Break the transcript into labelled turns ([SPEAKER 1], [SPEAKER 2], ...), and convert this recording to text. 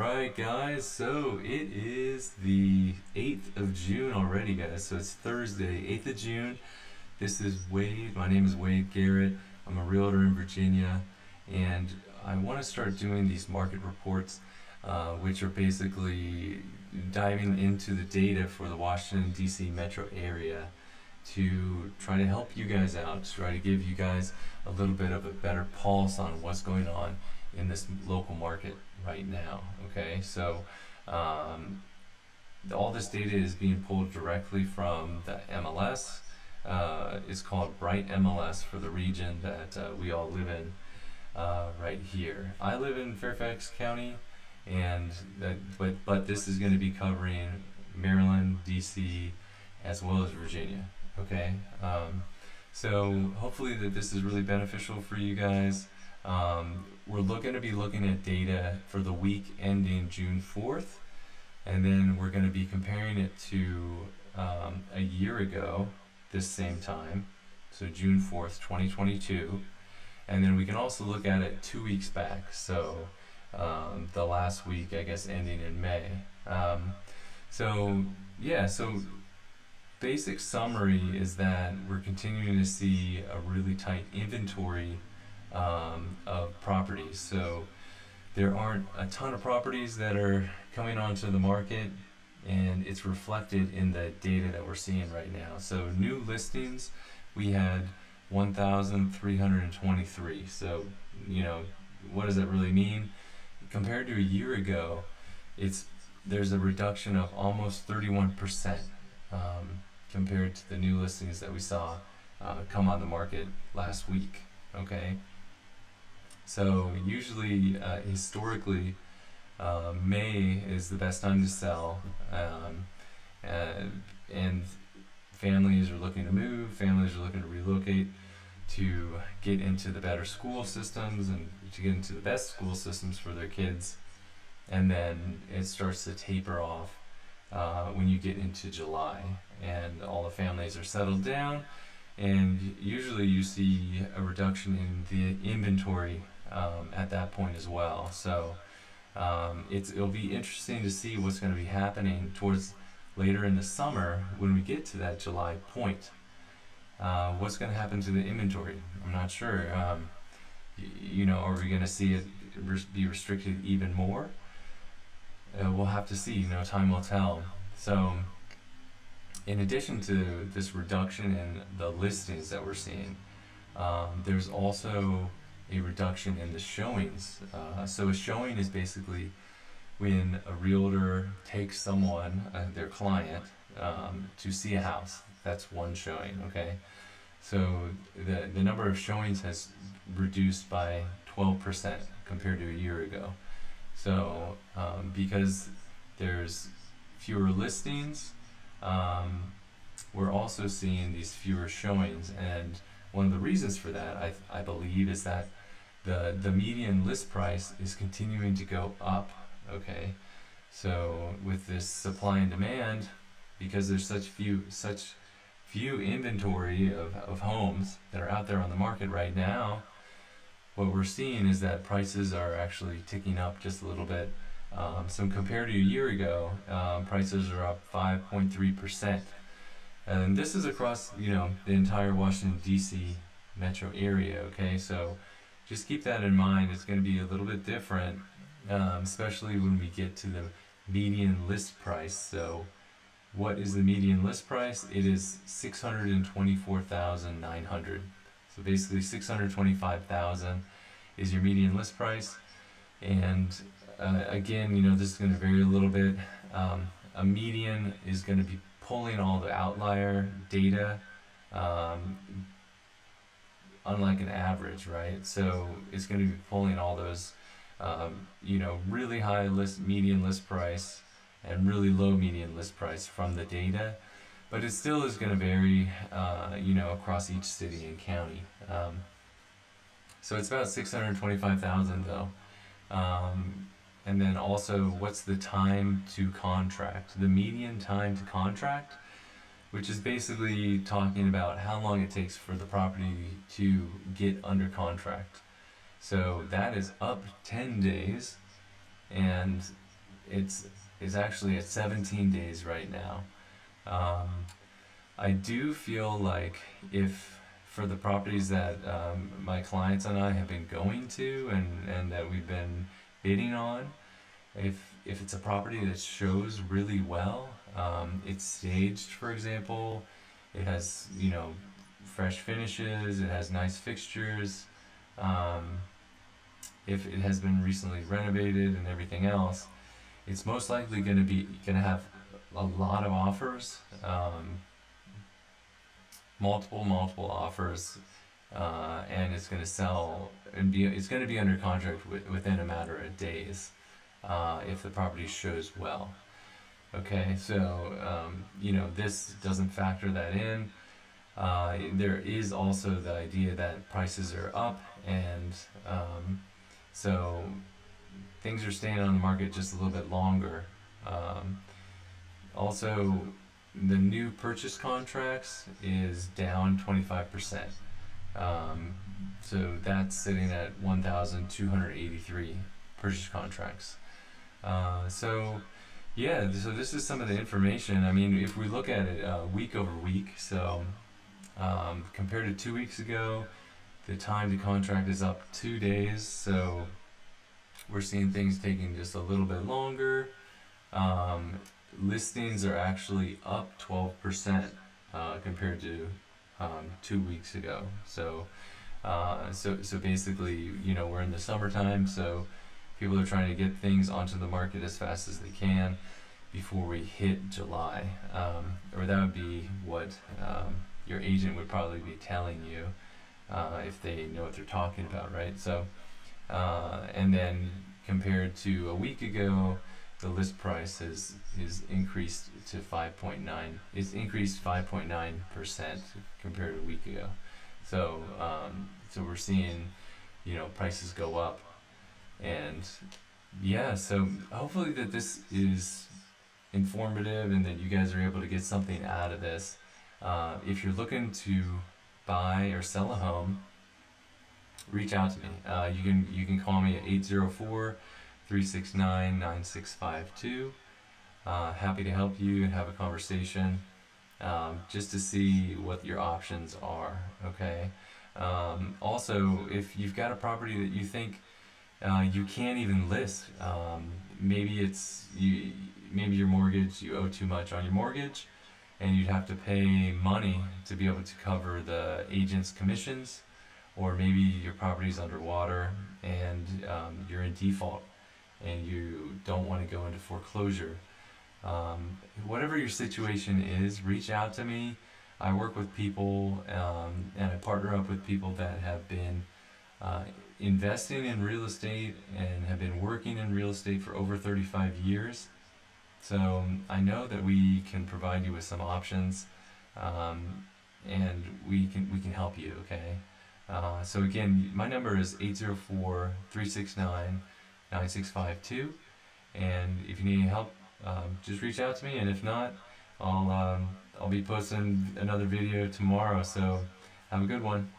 [SPEAKER 1] Alright guys, so it is the 8th of June already, guys. So it's Thursday, 8th of June. This is Wade. My name is Wade Garrett. I'm a realtor in Virginia, and I want to start doing these market reports, which are basically diving into the data for the Washington, D.C. metro area to try to help you guys out, to try to give you guys a little bit of a better pulse on what's going on in this local market right now. Okay, so all this data is being pulled directly from the MLS. It's called Bright MLS for the region that we all live in right here. I live in Fairfax County, and but this is going to be covering Maryland, DC, as well as Virginia. Okay, so hopefully that this is really beneficial for you guys. We're going to be looking at data for the week ending June 4th, and then we're going to be comparing it to a year ago, this same time, so June 4th, 2022, and then we can also look at it 2 weeks back, so the last week, I guess, ending in May. So basic summary is that we're continuing to see a really tight inventory of properties. So there aren't a ton of properties that are coming onto the market, and it's reflected in the data that we're seeing right now. So new listings, we had 1,323. So, what does that really mean? Compared to a year ago, there's a reduction of almost 31% compared to the new listings that we saw come on the market last week. Okay, so usually, historically, May is the best time to sell, and families are looking to move, families are looking to relocate to get into the better school systems and to get into the best school systems for their kids, and then it starts to taper off when you get into July, and all the families are settled down, and usually you see a reduction in the inventory at that point as well. So it'll be interesting to see what's going to be happening towards later in the summer when we get to that July point. What's going to happen to the inventory? I'm not sure. Are we going to see it be restricted even more? We'll have to see. Time will tell. So in addition to this reduction in the listings that we're seeing, there's also a reduction in the showings. So a showing is basically when a realtor takes someone, their client, to see a house. That's one showing. Okay, so the number of showings has reduced by 12% compared to a year ago. So because there's fewer listings, we're also seeing these fewer showings, and one of the reasons for that, I believe, is that the median list price is continuing to go up. Okay, so with this supply and demand, because there's such few inventory of homes that are out there on the market right now, what we're seeing is that prices are actually ticking up just a little bit. So compared to a year ago, prices are up 5.3%. And this is across, the entire Washington, D.C. metro area, okay? So just keep that in mind. It's going to be a little bit different, especially when we get to the median list price. So what is the median list price? It is $624,900. So basically $625,000 is your median list price. And again, this is going to vary a little bit. A median is going to be pulling all the outlier data, unlike an average, right? So it's going to be pulling all those, really high median list price and really low median list price from the data, but it still is going to vary, across each city and county. So it's about 625,000 though. And then also, what's the time to contract? The median time to contract, which is basically talking about how long it takes for the property to get under contract. So that is up 10 days, and it's actually at 17 days right now. I do feel like if for the properties that my clients and I have been going to and that we've been bidding on, if it's a property that shows really well, it's staged, for example, it has, you know, fresh finishes, it has nice fixtures, um, if it has been recently renovated and everything else, it's most likely gonna have a lot of offers, multiple offers, and it's gonna sell and it's gonna be under contract within a matter of days, if the property shows well. Okay, so you know, this doesn't factor that in. There is also the idea that prices are up, and so things are staying on the market just a little bit longer. Also, the new purchase contracts is down 25%. So that's sitting at 1,283 purchase contracts. So yeah, so this is some of the information. I mean, if we look at it week over week, so compared to 2 weeks ago, the time to contract is up 2 days. So we're seeing things taking just a little bit longer. Listings are actually up 12% compared to 2 weeks ago. So basically, you know, we're in the summertime, so people are trying to get things onto the market as fast as they can before we hit July, or that would be what your agent would probably be telling you if they know what they're talking about, right? So, and then compared to a week ago, the list price is increased to 5.9. It's increased 5.9% compared to a week ago. So so we're seeing, you know, prices go up, and yeah. So hopefully that this is informative and that you guys are able to get something out of this. If you're looking to buy or sell a home, reach out to me. You can call me at 804-369-9652. Happy to help you and have a conversation, just to see what your options are. Okay. Also, if you've got a property that you think you can't even list, maybe maybe your mortgage, you owe too much on your mortgage, and you'd have to pay money to be able to cover the agent's commissions, or maybe your property's underwater and you're in default and you don't want to go into foreclosure. Whatever your situation is, reach out to me. I work with people, and I partner up with people that have been investing in real estate and have been working in real estate for over 35 years. So I know that we can provide you with some options, and we can help you. Okay. So again, my number is 804-369-9652, and if you need any help, just reach out to me. And if not, I'll be posting another video tomorrow. So have a good one.